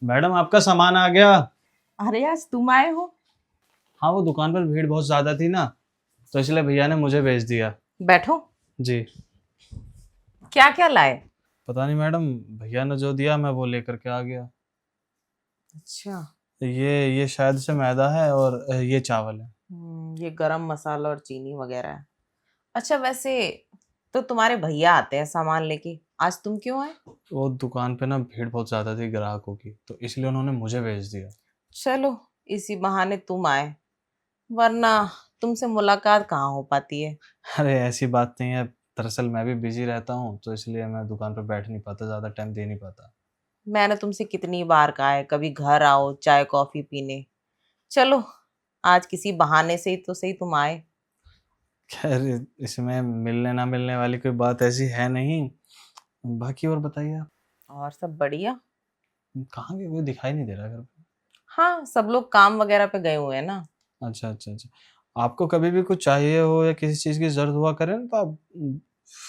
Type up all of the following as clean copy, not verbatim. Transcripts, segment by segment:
Madam आपका सामान आ गया। अरे आज तुम आए हो। हाँ वो दुकान पर भीड़ बहुत ज्यादा थी ना, तो इसलिए भैया ने मुझे भेज दिया। बैठो। जी। क्या क्या लाए? पता नहीं मैडम, भैया ने जो दिया मैं वो लेकर के आ गया। अच्छा। ये शायद से मैदा है और ये चावल है। ये गरम मसाला और चीनी वगैरह है। अच्छा वैसे तो तुम्हारे भैया आते हैं सामान लेके, आज तुम क्यों आए? वो दुकान पे ना भीड़ बहुत ज्यादा थी ग्राहकों की, तो इसलिए उन्होंने मुझे भेज दिया। चलो, इसी बहाने तुम आए, वरना तुमसे मुलाकात कहाँ हो पाती है। अरे ऐसी बात नहीं है। दरअसल मैं भी बिजी रहता हूँ, तो इसलिए मैं दुकान पर बैठ नहीं पाता, ज्यादा टाइम दे नहीं पाता। मैंने तुमसे कितनी बार कहा है कभी घर आओ चाय कॉफी पीने। चलो, आज किसी बहाने से ही तो सही तुम आए। खैर, इसमें मिलने ना मिलने वाली कोई बात ऐसी है नहीं। बाकी और बताइए आप। और सब बढ़िया। कहाँ गए, कोई दिखाई नहीं दे रहा घर पे। हाँ, सब लोग काम वगैरह पे गए हुए हैं ना। अच्छा अच्छा अच्छा। आपको कभी भी कुछ चाहिए हो या किसी चीज़ की ज़रूरत हुआ करे ना, तो आप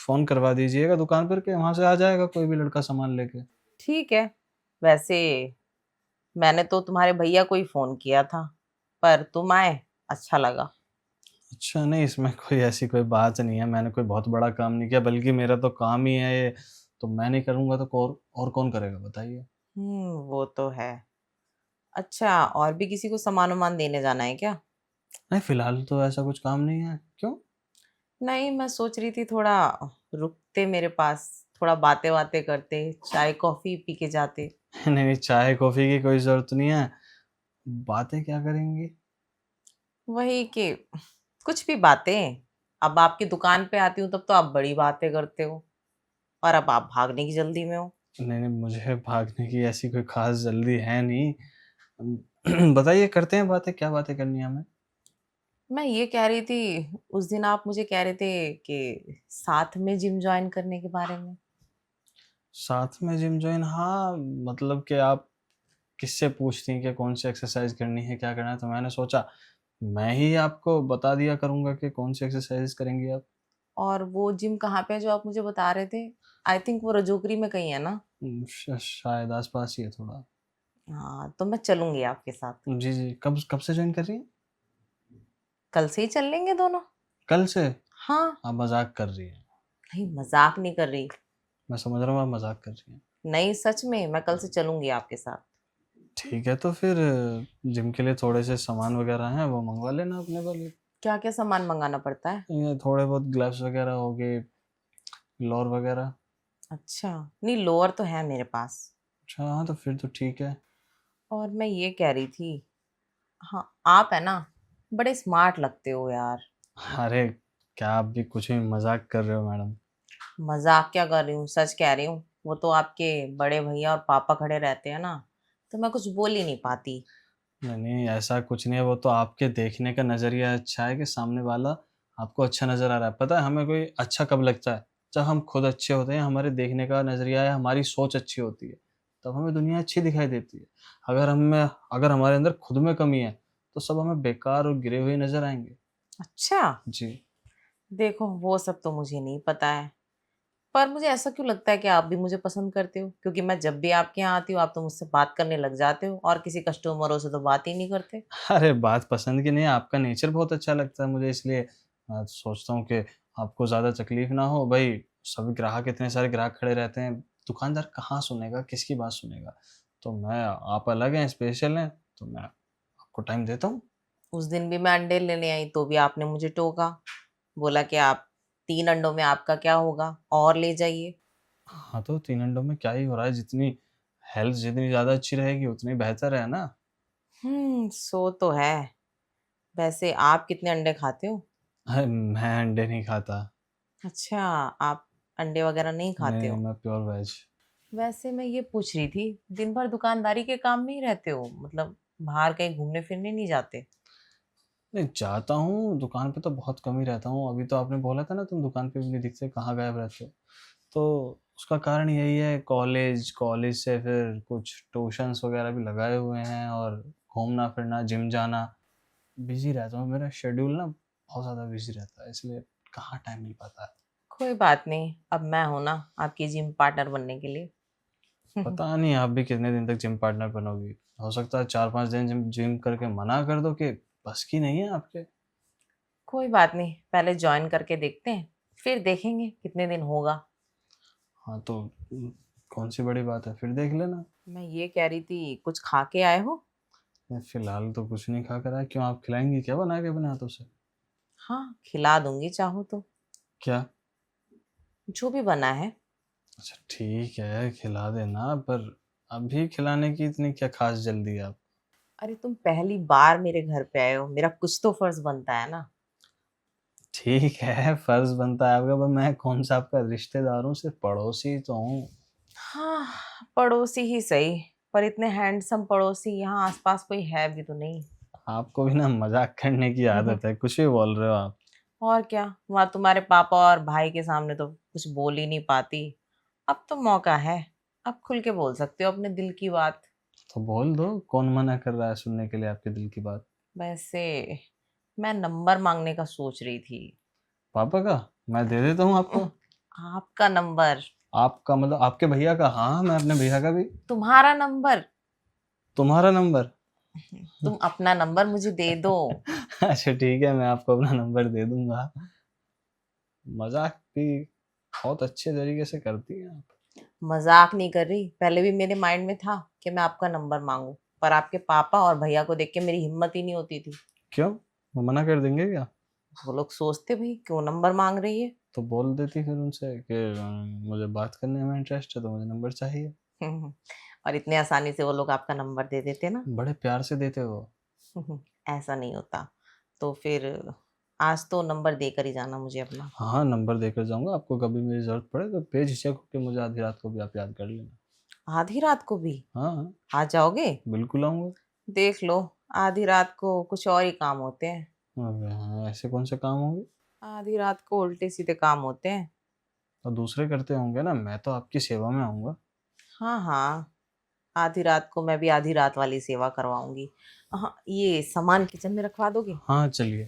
फ़ोन करवा दीजिएगा दुकान पर, के वहाँ से आ जाएगा कोई भी लड़का सामान लेके। ठीक है। वैसे मैंने तो तुम्हारे भैया को ही फोन किया था, पर तुम आए, अच्छा लगा। अच्छा, नहीं इसमें कोई ऐसी कोई बात नहीं है, मैंने कोई बहुत बड़ा काम नहीं किया, बल्कि मेरा तो काम ही है ये। तो मैं नहीं करूँगा तो और कौन करेगा बताइए। वो तो है। अच्छा, और भी किसी को सामान वामान देने जाना है क्या? नहीं फिलहाल तो ऐसा कुछ काम नहीं है, क्यों? नहीं, मैं सोच रही थी थोड़ा रुकते मेरे पास, थोड़ा बातें बातें करते, चाय कॉफी पी के जाते। नहीं नहीं, चाय कॉफ़ी की कोई ज़रूरत नहीं है। बातें क्या करेंगी? वही कि कुछ भी बातें। अब आपकी दुकान पे आती हूँ तब तो आप बड़ी बातें करते हो, और अब आप भागने की जल्दी में हो। नहीं नहीं, मुझे भागने की ऐसी कोई खास जल्दी है नहीं। बताइए, करते हैं बातें, क्या बातें करनी है हमें। मैं ये कह रही थी, उस दिन आप मुझे कह रहे थे कि साथ में जिम ज्वाइन करने के बारे में। साथ में जिम ज्वाइन, हाँ मतलब कि आप किससे पूछती हैं कि कौन सी एक्सरसाइज करनी है, क्या करना है, तो मैंने सोचा मैं ही आपको बता दिया करूंगा कि कौन सी एक्सरसाइज करेंगी आप। और वो जिम कहाँ पे है जो आप मुझे बता रहे थे? आई थिंक वो रजोगरी में कहीं है ना। शायद आसपास ही है थोड़ा। हाँ, तो मैं चलूंगी आपके साथ। जी जी, कब कब से ज्वाइन कर रही हैं? कल से ही चल लेंगे दोनों। कल से? हाँ। आप मजाक कर रही हैं। नहीं, मजाक नहीं कर रही। मैं समझ रहा हूँ आप मजाक कर रही हैं। नहीं, सच में मैं कल से चलूंगी आपके साथ। ठीक है, तो फिर जिम के लिए थोड़े से सामान वगैरह हैं, वो मंगवा लेना अपने वाले। क्या क्या सामान मंगाना पड़ता है? ये थोड़े बहुत ग्लव्स वगैरह हो गए, लोअर वगैरह। अच्छा। नहीं, लोअर तो है मेरे पास। अच्छा हाँ, तो फिर तो ठीक है। और मैं ये कह रही थी, हाँ आप है ना, बड़े स्मार्ट लगते हो यार। अरे, क्या आप भी कुछ भी मजाक कर रहे हो मैडम? मजाक क्या कर रही हूँ, सच कह रही हूँ। वो तो आपके बड़े भैया और पापा खड़े रहते हैं ना, तो मैं कुछ बोल ही नहीं पाती। नहीं नहीं, ऐसा कुछ नहीं है, वो तो आपके देखने का नज़रिया अच्छा है कि सामने वाला आपको अच्छा नज़र आ रहा है। पता है हमें कोई अच्छा कब लगता है? जब हम खुद अच्छे होते हैं, हमारे देखने का नज़रिया है, हमारी सोच अच्छी होती है, तब हमें दुनिया अच्छी दिखाई देती है। अगर हमारे अंदर खुद में कमी है, तो सब हमें बेकार और गिरे हुए नज़र आएँगे। अच्छा। जी। देखो, वो सब तो मुझे नहीं पता है, पर मुझे ऐसा क्यों लगता है कि आप भी मुझे पसंद करते हो, क्योंकि मैं जब भी आपके यहाँ आती हूँ आप तो मुझसे बात करने लग जाते हो, और किसी कस्टमरों से तो बात ही नहीं करते। अरे बात पसंद की नहीं है, आपका नेचर बहुत अच्छा लगता है मुझे, इसलिए सोचता हूँ कि आपको ज़्यादा तकलीफ़ ना हो। भई सभी ग्राहक, इतने सारे ग्राहक खड़े रहते हैं, दुकानदार कहाँ सुनेगा, किसकी बात सुनेगा? तो मैं, आप अलग हैं, स्पेशल हैं, तो मैं आपको टाइम देता हूँ। उस दिन भी मैं अंडे लेने आई तो भी आपने मुझे टोका, बोला कि आप 3 अंडों में आपका क्या होगा, और ले जाइए। हाँ, तो 3 अंडों में क्या ही हो रहा है, जितनी हेल्थ जितनी ज़्यादा अच्छी रहेगी उतनी बेहतर है ना? सो तो है। वैसे आप कितने अंडे खाते हो? मैं अंडे नहीं खाता। अच्छा, आप अंडे वगैरह नहीं नहीं, खाते नहीं हो। मैं प्योर वेज। वैसे मैं ये पूछ रही थी, दिन भर दुकानदारी के काम में ही रहते हो, मतलब बाहर कहीं घूमने फिरने नहीं जाते? नहीं जाता हूँ, दुकान पे तो बहुत कम ही रहता हूँ। अभी तो आपने बोला था ना, तुम दुकान पे भी नहीं दिखते, कहाँ गायब रहते हो? तो उसका कारण यही है, कॉलेज कॉलेज से फिर कुछ ट्यूशन्स वगैरह भी लगाए हुए हैं, और घूमना फिरना, जिम जाना, बिजी रहता हूँ। मेरा शेड्यूल ना बहुत ज़्यादा बिजी रहता है, इसलिए कहाँ टाइम मिल पाता है। कोई बात नहीं, अब मैं हूं ना आपकी जिम पार्टनर बनने के लिए। पता नहीं आप भी कितने दिन तक जिम पार्टनर बनोगी। हो सकता है 4-5 दिन जिम जिम करके मना कर दो कि बस की नहीं है आपके। कोई बात नहीं, पहले जॉइन करके देखते हैं, फिर देखेंगे कितने दिन होगा। हाँ तो कौन सी बड़ी बात है, फिर देख लेना। मैं ये कह रही थी, कुछ खा के आए हो? मैं फिलहाल तो कुछ नहीं खा कर आया। क्यों, आप खिलाएंगी क्या बना के अपने हाथों से? हाँ, खिला दूंगी चाहो तो। क्या? जो भी बना है। अच्छा ठीक है, खिला देना, पर अभी खिलाने की इतनी क्या खास जल्दी है आप? अरे तुम पहली बार मेरे घर पे आए हो, मेरा कुछ तो फर्ज बनता है ना। ठीक है, फर्ज बनता है आपका, पर मैं कौन सा आपका रिश्तेदार हूँ, सिर्फ पड़ोसी तो हूँ। हाँ, पड़ोसी ही सही, पर इतने हैंडसम पड़ोसी यहाँ आसपास कोई है भी तो नहीं। आपको भी ना मजाक करने की आदत है, कुछ भी बोल रहे हो आप। और क्या, वहाँ तुम्हारे पापा और भाई के सामने तो कुछ बोल ही नहीं पाती। अब तो मौका है, अब खुल के बोल सकते हो अपने दिल की बात। तो बोल दो, कौन मना कर रहा है सुनने के लिए आपके दिल की बात। वैसे मैं नंबर मांगने का सोच रही थी। पापा का? मैं दे देता हूँ आपको। आपका नंबर? आपका मतलब आपके भैया का? हाँ, मैं अपने भैया का भी। तुम्हारा नंबर? तुम्हारा नंबर? तुम अपना नंबर मुझे दे दो। अच्छा ठीक है, मैं आपको अपना नंबर दे दूंगा। मजाक भी बहुत अच्छे तरीके से करती हैं आप। मजाक नहीं कर रही, पहले भी मेरे माइंड में था कि मैं आपका नंबर मांगू, पर आपके पापा और भैया को देख के मेरी हिम्मत ही नहीं होती थी। क्यों, वो मना कर देंगे क्या? वो लोग सोचते भाई क्यों नंबर मांग रही है। तो बोल देती फिर उनसे कि मुझे बात करने में इंटरेस्ट है, तो मुझे नंबर चाहिए। और इतने आसानी से वो लोग आपका नंबर दे देते ना। बड़े प्यार से देते हो। ऐसा नहीं होता। तो फिर आज तो नंबर देकर ही जाना मुझे अपना। हाँ हाँ, नंबर देकर जाऊंगा। आपको कभी मेरी जरूरत पड़े तो बेझिझक होकर मुझे आधी रात को भी आप याद कर लेना। आधी रात को भी? हाँ हाँ, आ जाओगे? बिल्कुल आऊंगा। देख लो, आधी रात को कुछ और ही काम होते हैं। अबे हाँ, ऐसे कौन से काम होंगे? आधी रात को उल्टे सीधे काम होते हैं। तो दूसरे करते होंगे ना, मैं तो आपकी सेवा में आऊंगा। हाँ हाँ, आधी रात को मैं भी आधी रात वाली सेवा करवाऊंगी। हाँ, ये सामान किचन में रखवा दोगे? हाँ चलिए।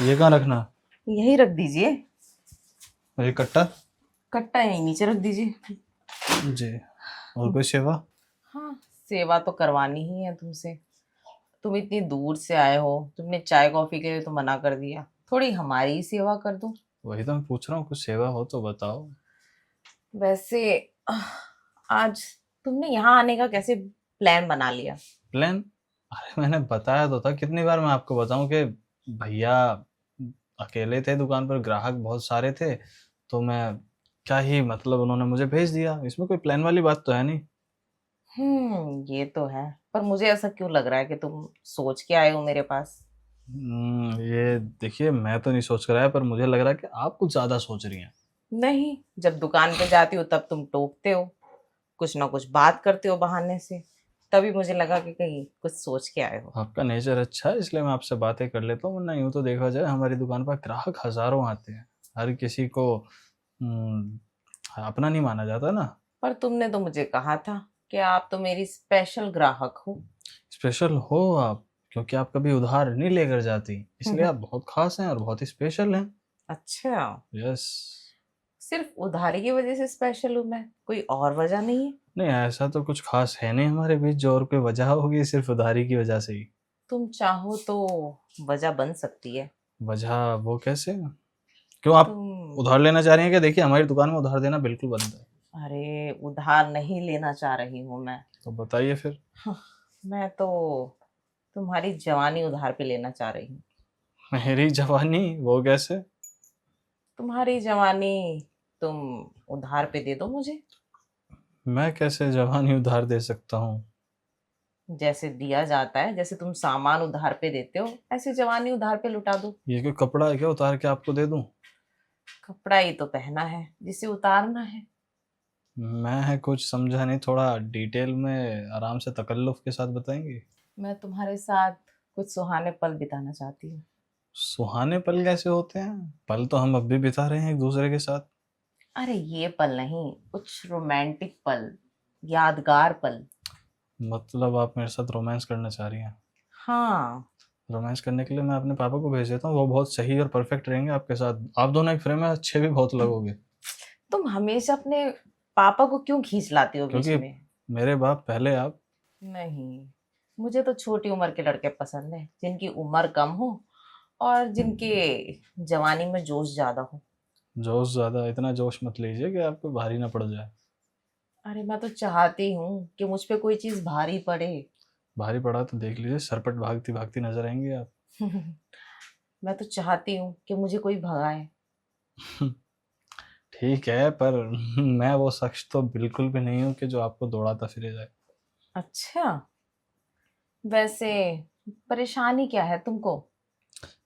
ये कहाँ रखना? यही रख दीजिए। और ये कट्टा? कट्टा यहीं नीचे रख दीजिए। जी। और कोई सेवा? हाँ, सेवा तो करवानी ही है तुमसे। तुम इतनी दूर से आए हो, तुमने चाय कॉफी के लिए तो मना कर दिया, थोड़ी हमारी ही सेवा कर दो। वही तो मैं पूछ रहा हूँ, कुछ सेवा हो तो बताओ। वैसे आह, आज तुमने यहाँ आने का कैसे प्लान बना लिया? प्लान? अरे मैंने बताया तो था, कितनी बार मैं आपको बताऊं कि भैया अकेले थे दुकान पर, ग्राहक बहुत सारे थे, तो मैं क्या ही मतलब, उन्होंने मुझे भेज दिया। इसमें कोई प्लान वाली बात तो है नहीं। ये तो है, पर मुझे ऐसा क्यों लग रहा है कि तुम सोच के आए हो मेरे पास। ये देखिए, मैं तो नहीं सोच कर आया, पर मुझे लग रहा है कि आप कुछ ज्यादा सोच रही हैं। नहीं, जब दुकान पे जाती हो तब तुम टोकते हो, कुछ ना कुछ बात करते हो बहाने से, तभी मुझे लगा कि कहीं कुछ सोच के आए हो। आपका नेचर अच्छा है इसलिए मैं आपसे बातें कर लेता हूँ, वरना यूं तो देखा जाए हमारी दुकान पर ग्राहक हजारों आते हैं। हर किसी को हम्म, अपना नहीं माना जाता ना। पर तुमने तो मुझे कहा था कि आप तो मेरी स्पेशल ग्राहक हो। स्पेशल हो आप, क्योंकि आप कभी उधार नहीं लेकर जाती, इसलिए आप बहुत खास हैं और बहुत ही स्पेशल हैं। अच्छा, यस। सिर्फ उधारी की वजह से स्पेशल हूँ मैं, कोई और वजह नहीं है? नहीं, ऐसा तो कुछ खास है नहीं हमारे बीच जो और कोई वजह होगी, सिर्फ उधारी की वजह से ही। तुम चाहो तो वजह बन सकती है। वजह? वो कैसे? क्यों, आप तुम उधार लेना चाह रही हैं क्या? देखिए, हमारी दुकान में उधार देना बिल्कुल बंद है। अरे उधार नहीं लेना चाह रही हूँ मैं। तो बताइए फिर। मैं तो तुम्हारी जवानी उधार पे लेना चाह रही हूँ। मेरी जवानी? वो कैसे? तुम्हारी जवानी तुम उधार पे दे दो मुझे। मैं कैसे जवानी उधार दे सकता हूँ? जैसे दिया जाता है, जैसे तुम सामान उधार पे देते हो, ऐसे जवानी उधार पे लुटा दो। ये कोई कपड़ा है क्या उतार के आपको दे दूं? कपड़ा ही तो पहना है जिसे उतारना है। मैं कुछ समझा नहीं, थोड़ा डिटेल में आराम से तकल्लुफ के साथ बताएंगे? मैं तुम्हारे साथ कुछ सुहाने पल बिताना चाहती हूँ। सुहाने पल कैसे होते हैं? पल तो हम अब भी बिता रहे हैं एक दूसरे के साथ। अरे ये पल नहीं, कुछ रोमांटिक पल, यादगार पल। मतलब आप मेरे साथ रोमांस करना चाह रही हैं? हाँ। रोमांस करने के लिए मैं अपने पापा को भेज देता हूँ, वो बहुत सही और परफेक्ट रहेंगे आपके साथ। आप दोनों एक फ्रेम में अच्छे भी बहुत लगोगे। तुम हमेशा अपने पापा को क्यों खींच लाते हो बीच क्योंकि में? मेरे बाप पहले आप। नहीं, मुझे तो छोटी उम्र के लड़के पसंद है, जिनकी उम्र कम हो और जिनके जवानी में जोश ज्यादा हो। जोश ज़्यादा, इतना जोश मत लीजिए कि आपको भारी ना पड़ जाए। अरे मैं तो चाहती हूँ कि मुझ पे कोई चीज भारी पड़े। भारी पड़ा तो देख लीजिए, सरपट भागती भागती नजर आएंगे आप। मैं तो चाहती हूँ कि मुझे कोई भगाए। ठीक है, पर मैं वो शख्स तो बिल्कुल भी नहीं हूँ कि जो आपको दौड़ाता फिरे जाए। अच्छा, वैसे परेशानी क्या है तुमको?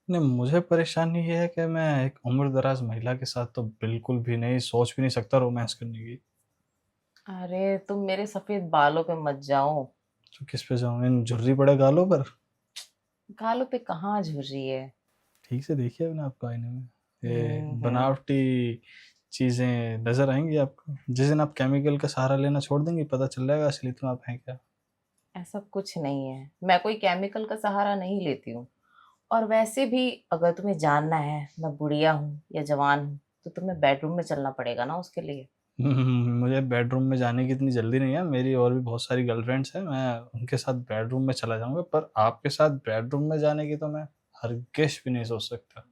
नहीं, मुझे परेशानी ये है कि मैं एक उम्र दराज महिला के साथ तो बिल्कुल भी नहीं, सोच भी नहीं सकता रोमांस करने की। अरे तुम मेरे सफेद बालों पे मत जाओ। तो किस पे जाऊँ, इन झुर्री पड़े गालों पर? गालों पे कहाँ झुर्री है? ठीक से देखिए अपने आपको आईने में, ये हम्म। बनावटी चीजें नजर आएंगी आपको। जिस दिन आप केमिकल का सहारा लेना छोड़ देंगे, पता चल जाएगा असली तुम आप हैं क्या। ऐसा कुछ नहीं है, मैं कोई केमिकल का सहारा नहीं लेती हूँ। और वैसे भी अगर तुम्हें जानना है मैं बुढ़िया हूँ या जवान हूँ, तो तुम्हें बेडरूम में चलना पड़ेगा ना उसके लिए। मुझे बेडरूम में जाने की इतनी जल्दी नहीं है, मेरी और भी बहुत सारी गर्लफ्रेंड्स हैं, मैं उनके साथ बेडरूम में चला जाऊंगा, पर आपके साथ बेडरूम में जाने की तो मैं हरगिज भी नहीं सोच सकता।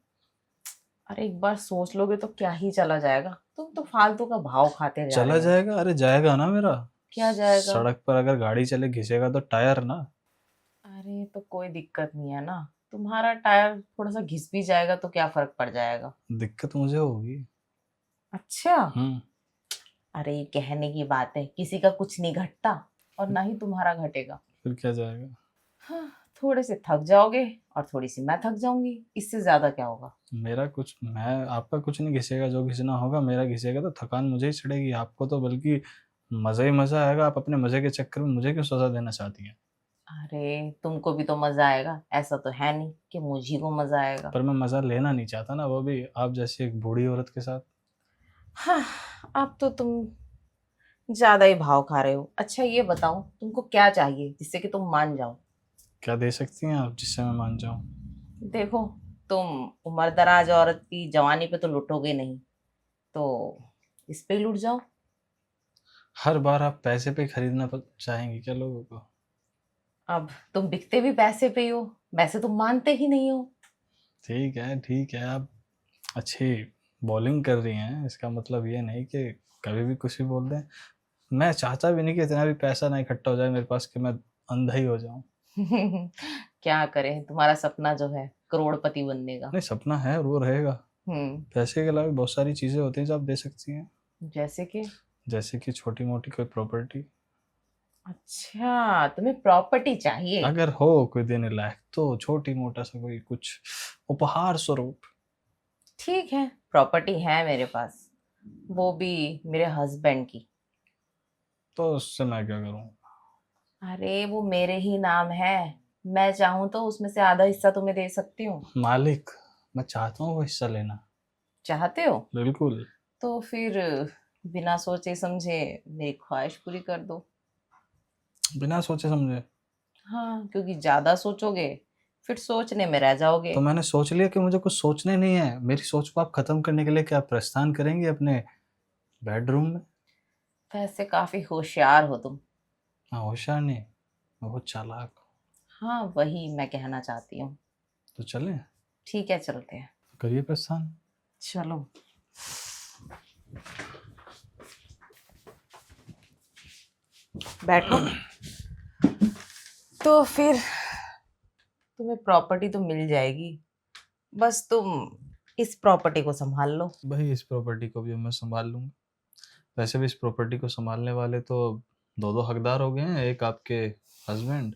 अरे एक बार सोच लोगे तो क्या ही चला जाएगा, तुम तो फालतू का भाव खाते जा चला रहे हो। जाएगा? अरे जाएगा ना मेरा। क्या जाएगा? सड़क पर अगर गाड़ी चले घिसेगा तो टायर ना। अरे तो कोई दिक्कत नहीं है ना, तुम्हारा टायर थोड़ा सा घिस भी जाएगा तो क्या फर्क पड़ जाएगा। दिक्कत मुझे होगी। अच्छा। हम्म। अरे ये कहने की बात है, किसी का कुछ नहीं घटता और ना ही तुम्हारा घटेगा। फिर क्या जाएगा? हाँ, थोड़े से थक जाओगे और थोड़ी सी मैं थक जाऊंगी, इससे ज्यादा क्या होगा। मेरा कुछ, मैं आपका कुछ नहीं घिसेगा, जो घिसना होगा मेरा घिसेगा, तो थकान मुझे ही चढ़ेगी, आपको तो बल्कि मजा ही मजा आएगा। आप अपने मजे के चक्कर में मुझे क्यों सजा देना चाहती हैं? अरे तुमको भी तो मजा आएगा, ऐसा तो है नहीं कि मुझी को मजा आएगा। पर मैं मजा लेना नहीं चाहता ना, वो भी आप जैसी एक बूढ़ी औरत के साथ। हाँ, अब तो तुम ज्यादा ही भाव खा रहे हो। अच्छा ये बताओ तुमको क्या चाहिए जिससे कि तुम मान जाओ। क्या दे सकती हैं आप जिससे मैं मान जाऊं? देखो, तुम उम्रदराज औरत की जवानी पे तो लुटोगे नहीं, तो इस पे ही लुट जाओ। हर बार आप पैसे पे खरीदना चाहेंगे क्या लोगों को? अब तुम बिकते भी पैसे पे ही हो, वैसे तुम मानते ही नहीं हो। ठीक है, ठीक है, आप अच्छी बॉलिंग कर रही हैं, इसका मतलब ये नहीं कि कभी भी कुछ भी बोल दें। मैं चाहता भी नहीं कि इतना भी पैसा ना इकट्ठा हो जाए मेरे पास कि मैं अंधा ही हो जाऊं। क्या करें, तुम्हारा सपना जो है करोड़पति बनने का। नहीं, सपना है और वो रहेगा। हम्म। पैसे के अलावा भी बहुत सारी चीजें होती हैं जो आप दे सकती हैं। जैसे कि? जैसे कि छोटी मोटी कोई प्रॉपर्टी। अच्छा, तुम्हें प्रॉपर्टी चाहिए? अगर हो कोई देने लायक तो छोटी मोटा सा कोई कुछ उपहार स्वरूप। ठीक है, प्रॉपर्टी है मेरे पास, वो भी मेरे हस्बैंड की। तो उससे मैं क्या करूं? अरे वो मेरे ही नाम है, मैं चाहूं तो उसमें से आधा हिस्सा तुम्हें दे सकती हूँ। मालिक, मैं चाहता हूँ वो हिस्सा लेना। चाहते हो? बिल्कुल। तो फिर बिना सोचे समझे मेरी ख्वाहिश पूरी कर दो। बिना सोचे समझे? हाँ, क्योंकि ज्यादा सोचोगे फिर सोचने में रह जाओगे। तो मैंने सोच लिया कि मुझे कुछ सोचने नहीं है। मेरी सोच को आप खत्म करने के लिए क्या प्रस्थान करेंगे अपने बेडरूम में? वैसे काफी होशियार हो तुम। मैं होशियार नहीं, मैं बहुत चालाक हूँ। हाँ वही मैं कहना चाहती हूँ। तो चलें? ठीक है चलते हैं। तो करिए प्रस्थान। चलो। बैठो। तो फिर तुम्हें प्रॉपर्टी तो मिल जाएगी, बस तुम इस प्रॉपर्टी को संभाल लो। भाई, इस प्रॉपर्टी को भी मैं संभाल लूंगा। वैसे भी इस प्रॉपर्टी को संभालने वाले तो दो दो हकदार हो गए हैं, एक आपके हस्बैंड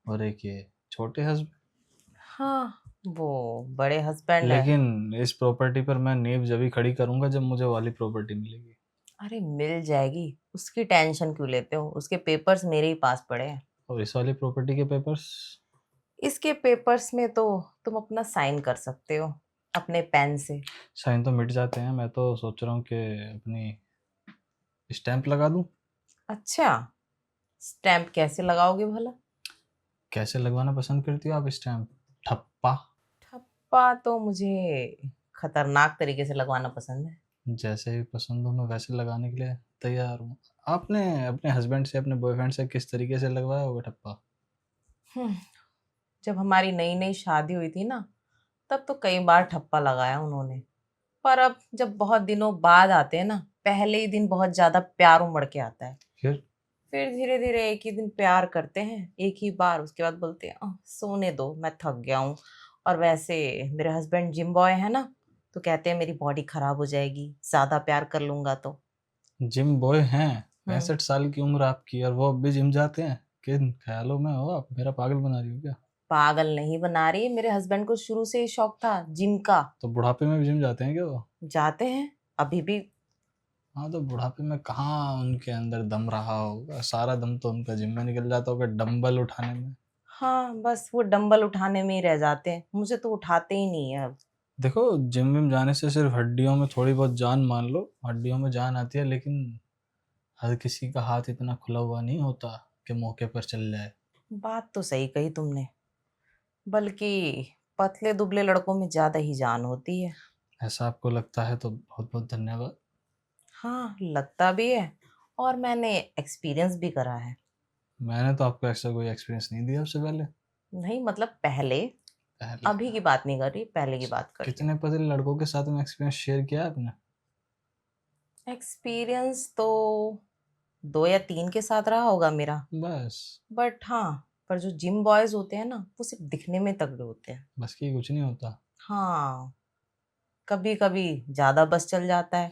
और एक ये छोटे हस्बैंड। हाँ, वो बड़े हस्बैंड है। लेकिन इस प्रॉपर्टी पर मैं नींव जब ही खड़ी करूंगा जब मुझे वाली प्रॉपर्टी मिलेगी। अरे मिल जाएगी, उसकी टेंशन क्यों लेते हो, उसके पेपर्स मेरे ही पास पड़े हैं। और इस वाली प्रॉपर्टी के पेपर्स? इसके पेपर्स में तो तुम अपना साइन कर सकते हो अपने पेन से। साइन तो मिट जाते हैं, मैं तो सोच रहा हूँ कि अपनी स्टैंप लगा दूं। अच्छा, स्टैम्प कैसे लगाओगे भला? कैसे लगवाना पसंद करती हो आप स्टैंप? ठप्पा? ठप्पा तो मुझे खतरनाक तरीके से लगवाना पसंद है। जैसे भी पसंद हो मैं वैसे लगाने के लिए तैयार हूँ। आपने अपने हस्बैंड से, अपने बॉयफ्रेंड से किस तरीके से लगवाया होगा ठप्पा? हम्म, जब हमारी नई नई शादी हुई थी ना, तब तो कई बार ठप्पा लगाया उन्होंने। पर अब जब बहुत दिनों बाद आते हैं ना, पहले ही दिन बहुत ज्यादा प्यार उमड़ के आता है। फिर? फिर धीरे धीरे एक ही दिन प्यार करते हैं, एक ही बार, उसके बाद बोलते हैं सोने दो, मैं थक गया हूँ। और वैसे मेरे हस्बैंड जिम बॉय है ना, तो कहते हैं मेरी बॉडी खराब हो जाएगी ज्यादा प्यार कर लूंगा तो। जिम बॉय हैं? हम्म 65 साल की उम्र आपकी और वो अब भी जिम जाते हैं? किन ख्यालों में हो आप? मेरा पागल बना रही हो क्या? पागल नहीं बना रही, मेरे हस्बैंड को शुरू से ही शौक था जिम का। तो बुढ़ापे में भी जिम जाते हैं क्या वो? जाते हैं अभी भी। हाँ, तो बुढ़ापे में कहाँ उनके अंदर दम रहा होगा? सारा दम तो उनका जिम में निकल जाता होगा, डंबल उठाने में। हाँ, बस वो डंबल उठाने में ही रह जाते हैं, मुझे तो उठाते ही नहीं है अब। देखो, जिम विम जाने से सिर्फ हड्डियों में थोड़ी बहुत जान, मान लो हड्डियों में जान आती है, लेकिन हर किसी का हाथ इतना खुला हुआ नहीं होता कि मौके पर चल जाए। बात तो सही कही तुमने, बल्कि पतले दुबले लड़कों में ज्यादा ही जान होती है। ऐसा आपको लगता है तो बहुत बहुत धन्यवाद। हाँ, लगता भी है, और मैंने एक्सपीरियंस भी करा है। मैंने तो आपको ऐसा कोई एक्सपीरियंस नहीं दिया उससे पहले। नहीं मतलब पहले, पहले? अभी की बात नहीं कर रही, पहले की बात कर रही कितने पतले लड़कों के साथ में एक्सपीरियंस शेयर किया आपने? हूँ। एक्सपीरियंस तो 2 या 3 के साथ रहा होगा मेरा। बस? बट हाँ, पर जो जिम बॉयज होते हैं ना, वो सिर्फ दिखने में तगड़े होते हैं। बस की कुछ नहीं होता। हाँ, कभी कभी ज्यादा बस चल जाता है,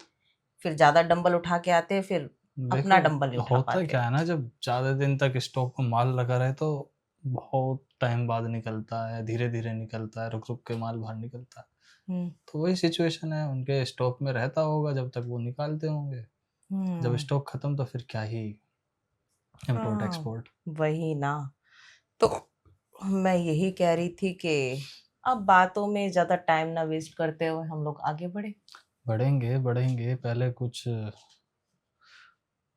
फिर ज्यादा डंबल उठा के आते हैं, फिर देखो, अपना डंबल नहीं उठा होता पाते। क्या है ना, जब ज़्यादा दिन तक स्टॉक में माल लगा रहे तो बहुत टाइम बाद निकलता है, धीरे धीरे निकलता है, रुक रुक के माल बाहर निकलता है। हम्म तो वही सिचुएशन है, उनके स्टॉक में रहता होगा जब तक वो निकालते होंगे। जब हम्म स्टॉक खत्म तो फिर क्या ही इम्पोर्ट हाँ, एक्सपोर्ट। वही ना। तो मैं यही कह रही थी कि अब बातों में ज्यादा टाइम ना वेस्ट करते हुए हम लोग आगे बढ़े। बढ़ेंगे बढ़ेंगे, पहले कुछ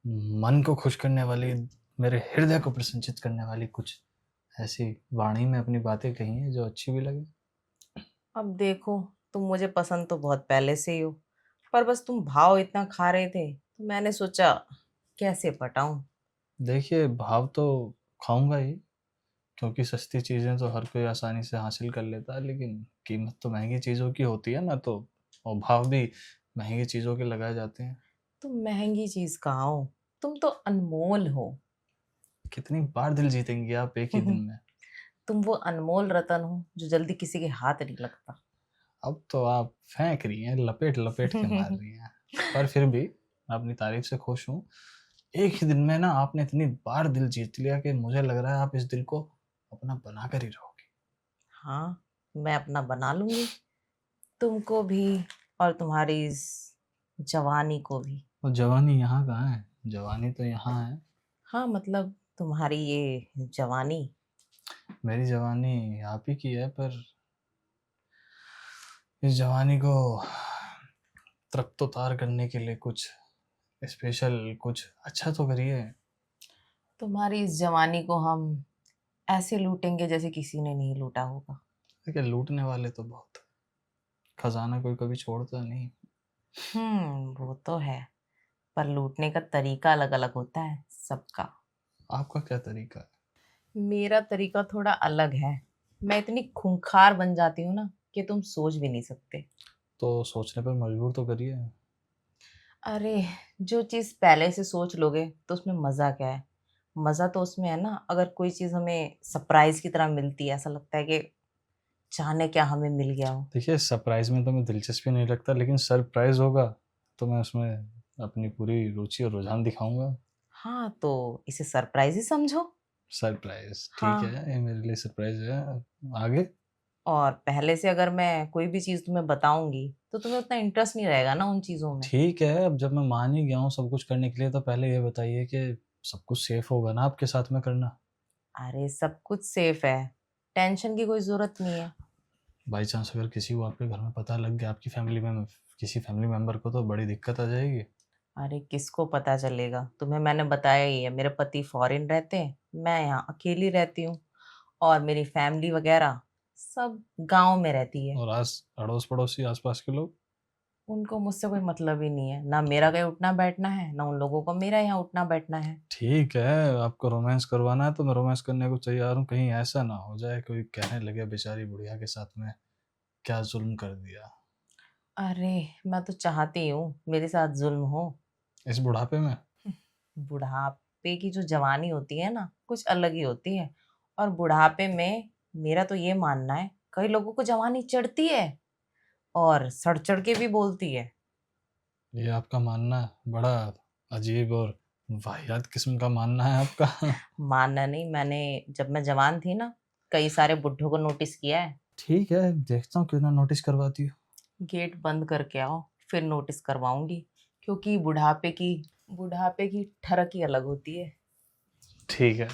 मन को खुश करने वाली, मेरे हृदय को प्रसन्नचित करने वाली कुछ ऐसी वाणी में अपनी बातें कही हैं जो अच्छी भी लगे। अब देखो, तुम मुझे पसंद तो बहुत पहले से ही हो, पर बस तुम भाव इतना खा रहे थे, तो मैंने सोचा कैसे पटाऊं। देखिए, भाव तो खाऊंगा ही, क्योंकि सस्ती चीज़ें तो हर कोई आसानी से हासिल कर लेता है, लेकिन कीमत तो महंगी चीज़ों की होती है ना, तो और भाव भी महंगी चीज़ों के लगाए जाते हैं। तुम महंगी चीज कहाँ हो, तुम तो अनमोल हो। कितनी बार दिल जीतेंगे आप एक ही दिन में? तुम वो अनमोल रतन हो जो जल्दी किसी के हाथ नहीं लगता। अब तो आप फेंक रही हैं, लपेट लपेट के मार रही हैं। पर फिर भी मैं अपनी तारीफ से खुश हूँ। एक ही दिन में ना आपने इतनी बार दिल जीत लिया कि मुझे लग रहा है आप इस दिल को अपना बना कर ही रहोगे। हाँ, मैं अपना बना लूंगी, तुमको भी और तुम्हारी इस जवानी को भी। और जवानी यहाँ कहाँ है? जवानी तो यहाँ है। हाँ मतलब तुम्हारी ये जवानी। मेरी जवानी आप ही की है, पर इस जवानी को तृप्त करने के लिए कुछ स्पेशल, कुछ अच्छा तो करिए। तुम्हारी इस जवानी को हम ऐसे लूटेंगे जैसे किसी ने नहीं लूटा होगा। देखिए, लूटने वाले तो बहुत, खजाना कोई कभी छोड़ता नहीं। वो तो है, पर लूटने का तरीका अलग अलग होता है सबका। आपका क्या तरीका है? मेरा तरीका थोड़ा अलग है, मैं इतनी खूंखार बन जाती हूँ ना कि तुम सोच भी नहीं सकते। तो सोचने पर मजबूर तो करिए। अरे, जो चीज पहले से सोच लोगे तो उसमें मजा क्या है। मजा तो उसमें है ना, अगर कोई चीज हमें सरप्राइज की तरह मिलती है, ऐसा लगता है कि जाने क्या हमें मिल गया हो। देखिए, सरप्राइज में तो मैं दिलचस्पी नहीं रखता, लेकिन सरप्राइज होगा तो मैं उसमें अपनी पूरी रुचि और रुझान दिखाऊंगा। हाँ, तो इसे सरप्राइज ही समझो। सरप्राइज ठीक हाँ, है, ये मेरे लिए सरप्राइज है। आगे? और पहले से अगर मैं कोई भी चीज तुम्हें बताऊंगी तो तुम्हें उतना इंटरेस्ट नहीं रहेगा ना उन चीजों में। ठीक है, अब जब मैं मान ही गया हूँ सब कुछ करने के लिए, तो पहले ये बताइए कि सब कुछ सेफ होगा ना आपके साथ में करना? अरे, सब कुछ सेफ है, टेंशन की कोई जरूरत नहीं है। बाई चांस अगर किसी को आपके घर में पता लग गया, आपकी फैमिली में किसी फैमिली मेंबर को, तो बड़ी दिक्कत आ जाएगी। अरे, किसको पता चलेगा, तुम्हें मैंने बताया ही है, मेरे पति फॉरेन रहते हैं, मैं यहाँ अकेली रहती हूँ, और मेरी फैमिली वगैरह सब गाँव में रहती है। और अड़ोस-पड़ोसी आस-पास के लोग? उनको मुझसे कोई मतलब ही नहीं है। ना मेरा कहीं उठना-बैठना है, ना उन लोगों को मेरा यहाँ उठना-बैठना है। ठीक है, आपको रोमांस करवाना है तो मैं रोमांस करने को तैयार हूँ। कहीं ऐसा ना हो जाए कोई कहने लगे बेचारी बुढ़िया के साथ में क्या ज़ुल्म कर दिया। अरे! मैं तो चाहती हूँ मेरे साथ ज़ुल्म हो। इस बुढ़ापे में? बुढ़ापे की जो जवानी होती है ना, कुछ अलग ही होती है। और बुढ़ापे में मेरा तो ये मानना है, कई लोगों को जवानी चढ़ती है और सड़-चढ़ के भी बोलती है। ये आपका मानना है, बड़ा अजीब और वाहियात किस्म का मानना है आपका। मानना नहीं, मैंने जब मैं जवान थी ना, कई सारे बुड्ढों को नोटिस किया है। ठीक है, देखता हूँ क्यों ना नोटिस करवाती हो। गेट बंद करके आओ, फिर नोटिस करवाऊँगी। क्योंकि बुढ़ापे की ठरक ही अलग होती है। ठीक है।